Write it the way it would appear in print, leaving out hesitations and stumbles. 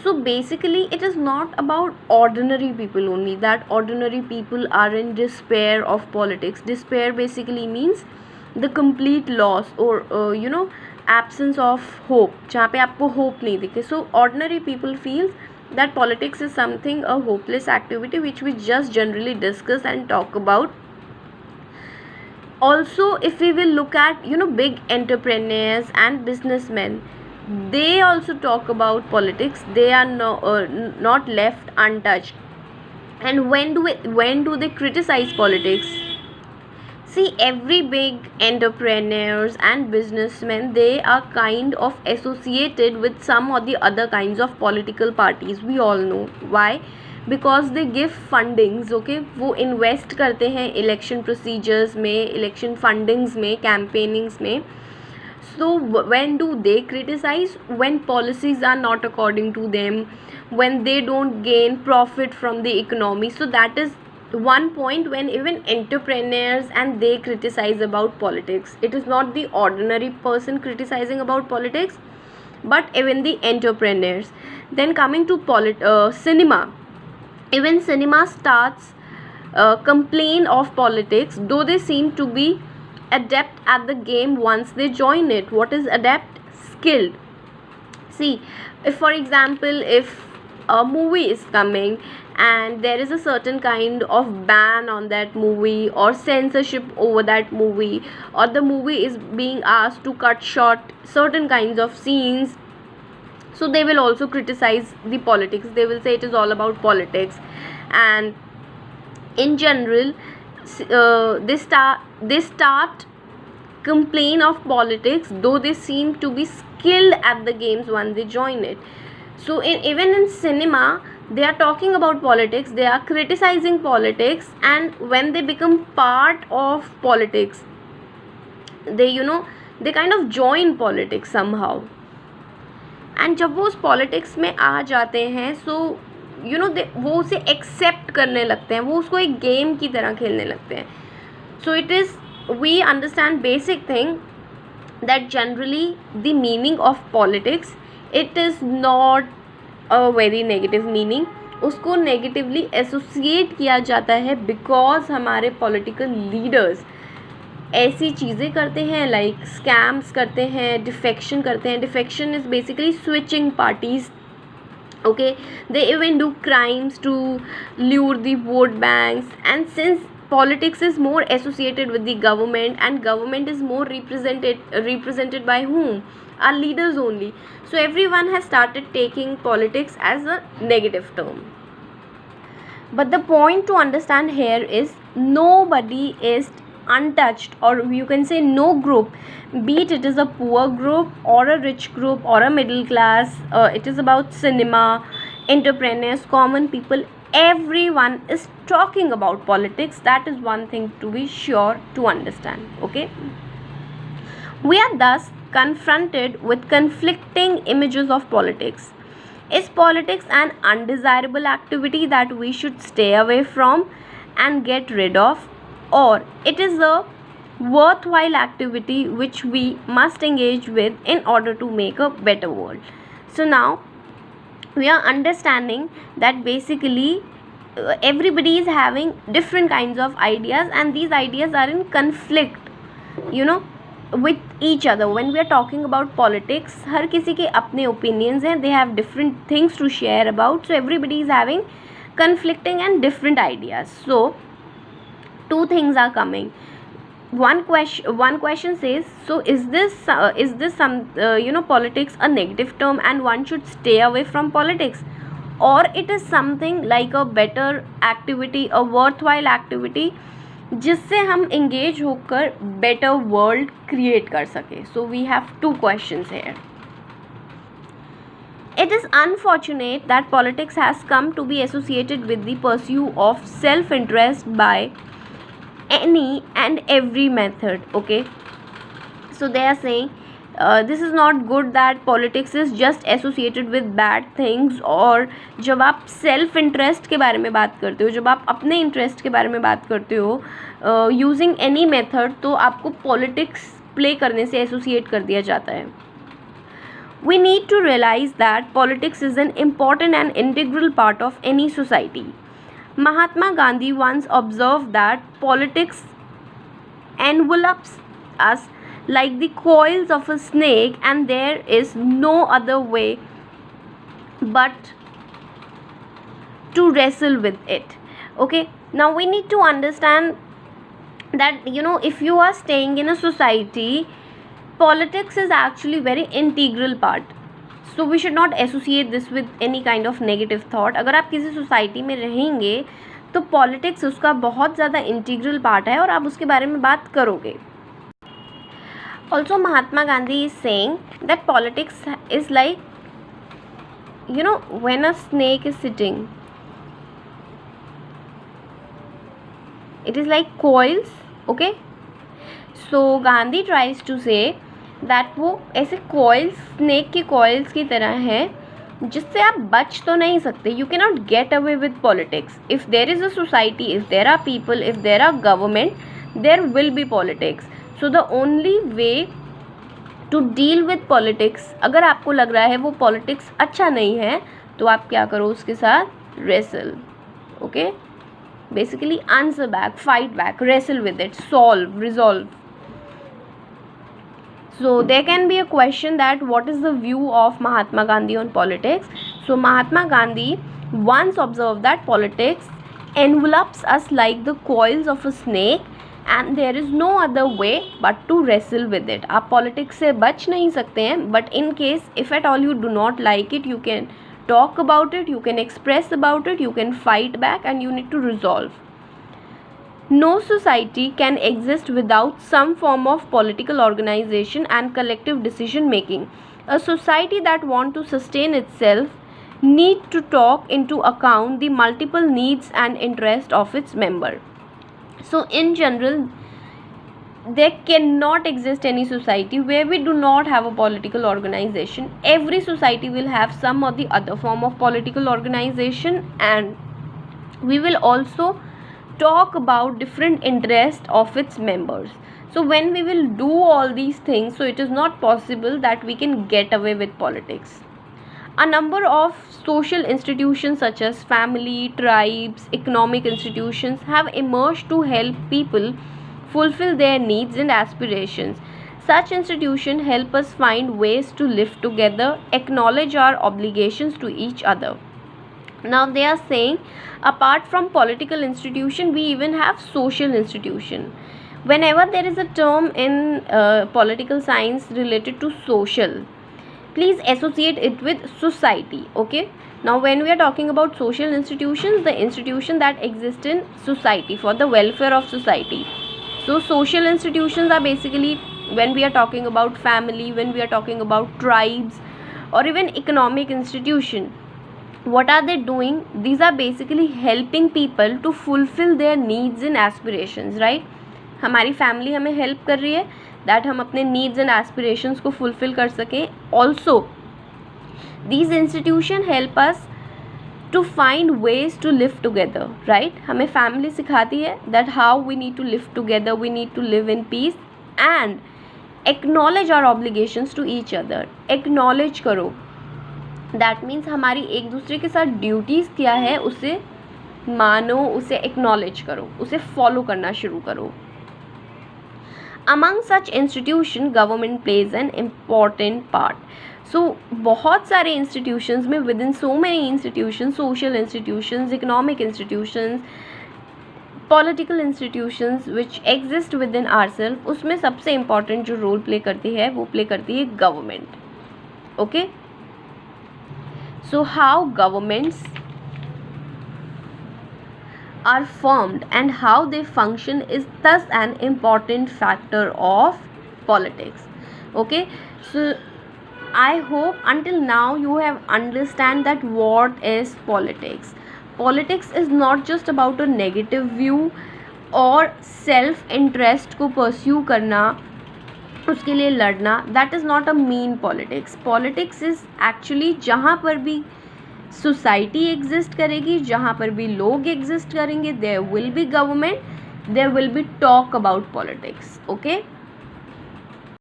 So basically it is not about ordinary people only, that ordinary people are in despair of politics. Despair basically means the complete loss or absence of hope, जहाँ पे आपको hope नहीं दिखे. So ordinary people feels that politics is something a hopeless activity which we just generally discuss and talk about. Also, if we will look at big entrepreneurs and businessmen, they also talk about politics. They are not left untouched. And when do they criticize politics? See, every big entrepreneurs and businessmen, they are kind of associated with some or the other kinds of political parties. We all know why. Because they give fundings, okay, वो invest करते हैं election procedures में, election fundings में, campaignings में. So when do they criticize? When policies are not according to them, when they don't gain profit from the economy. So that is one point when even entrepreneurs and they criticize about politics. It is not the ordinary person criticizing about politics, but even the entrepreneurs. Then coming to cinema, even cinema stars complain of politics, though they seem to be adept at the game once they join it. What is adept? Skilled. See, if for example, if a movie is coming and there is a certain kind of ban on that movie or censorship over that movie, or the movie is being asked to cut short certain kinds of scenes, so they will also criticize the politics. They will say it is all about politics. And in general, they start complain of politics, though they seem to be skilled at the games when they join it. So even in cinema, they are talking about politics, they are criticizing politics, and when they become part of politics, they they kind of join politics somehow. And जब वो उस politics में आ जाते हैं, सो वो उसे accept करने लगते हैं, वो उसको एक गेम की तरह खेलने लगते हैं. So it is, we understand basic thing that generally the meaning of politics, it is not a very negative meaning. उसको नेगेटिवली एसोसिएट किया जाता है बिकॉज हमारे पॉलिटिकल लीडर्स ऐसी चीज़ें करते हैं, लाइक स्कैम्स करते हैं, डिफेक्शन करते हैं. Defection is basically switching parties, okay. They even do crimes to lure the vote banks, and since politics is more associated with the government and government is more represented by whom? Our leaders only. So everyone has started taking politics as a negative term. But the point to understand here is nobody is untouched, or you can say no group, be it is a poor group or a rich group or a middle class, it is about cinema, entrepreneurs, common people, everyone is talking about politics. That is one thing to be sure to understand, okay. We are thus confronted with conflicting images of politics. Is politics an undesirable activity that we should stay away from and get rid of, or it is a worthwhile activity which we must engage with in order to make a better world? So now we are understanding that basically everybody is having different kinds of ideas, and these ideas are in conflict with each other. When we are talking about politics, हर किसी के अपने opinions हैं, they have different things to share about, so everybody is having conflicting and different ideas. So two things are coming. One question says, so is this some politics a negative term and one should stay away from politics, or it is something like a better activity, a worthwhile activity जिससे हम engage होकर better world create कर सके. So we have two questions here. It is unfortunate that politics has come to be associated with the pursuit of self-interest by any and every method, okay. So they are saying this is not good that politics is just associated with bad things. और जब आप self interest के बारे में बात करते हो, जब आप अपने इंटरेस्ट के बारे में बात करते हो यूजिंग एनी मेथड, तो आपको पॉलिटिक्स प्ले करने से एसोसिएट कर दिया जाता है. We need to realize that politics is an important and integral part of any society. Mahatma Gandhi once observed that politics envelopes us like the coils of a snake, and there is no other way but to wrestle with it. Okay, now we need to understand that, if you are staying in a society, politics is actually very integral part. So we should not associate this with any kind of negative thought. अगर आप किसी society में रहेंगे तो politics उसका बहुत ज़्यादा integral part है और आप उसके बारे में बात करोगे. Also, Mahatma Gandhi is saying that politics is like, when a snake is sitting, it is like coils. Okay, so Gandhi tries to say that वो ऐसे coils, snake के coils की तरह है जिससे आप बच तो नहीं सकते. You cannot get away with politics. If there is a society, if there are people, if there are government, there will be politics. So the only way to deal with politics, अगर आपको लग रहा है वो politics अच्छा नहीं है तो आप क्या करो उसके साथ? wrestle. Okay, basically answer back, fight back, wrestle with it, solve, resolve. So there can be a question that what is the view of Mahatma Gandhi on politics? So Mahatma Gandhi once observed that politics envelopes us like the coils of a snake, and there is no other way but to wrestle with it. आप politics से बच नहीं सकते हैं, but in case if at all you do not like it, you can talk about it, you can express about it, you can fight back, and you need to resolve. No society can exist without some form of political organization and collective decision making. A society that wants to sustain itself needs to take into account the multiple needs and interests of its members. So in general, there cannot exist any society where we do not have a political organization. Every society will have some or the other form of political organization, and we will also talk about different interests of its members. So when we will do all these things, so it is not possible that we can get away with politics. A number of social institutions such as family, tribes, economic institutions have emerged to help people fulfill their needs and aspirations. Such institutions help us find ways to live together, acknowledge our obligations to each other. Now they are saying apart from political institution, we even have social institution. Whenever there is a term in political science related to social, please associate it with society. Okay, now when we are talking about social institutions, the institution that exist in society for the welfare of society. So social institutions are basically when we are talking about family, when we are talking about tribes, or even economic institution. What are they doing? These are basically helping people to fulfill their needs and aspirations, right? हमारी family हमें help कर रही है that हम अपने needs and aspirations को fulfil कर सकें. Also these institution help us to find ways to live together, right? हमें फैमिली सिखाती है that how we need to live together, we need to live in peace and acknowledge our obligations to each other. Acknowledge करो, that means हमारी एक दूसरे के साथ duties क्या है उसे मानो, उसे एक्नॉलेज करो, उसे फॉलो करना शुरू करो. Among such institution government plays an important part. So बहुत सारे इंस्टीट्यूशंस में within so many institution, social institutions, economic institutions, political institutions which exist within our self, उसमें सबसे इम्पॉर्टेंट जो रोल प्ले करती है वो प्ले करती है government. Okay, so how governments are formed and how they function is thus an important factor of politics. Okay, so I hope until now you have understand that what is politics. Politics is not just about a negative view और self interest को pursue करना, उसके लिए लड़ना. That is not a mean politics. Politics is actually जहाँ पर भी society exist करेगी, जहाँ पर भी लोग एग्जिस्ट करेंगे, there will be government, there will be talk about politics. Okay.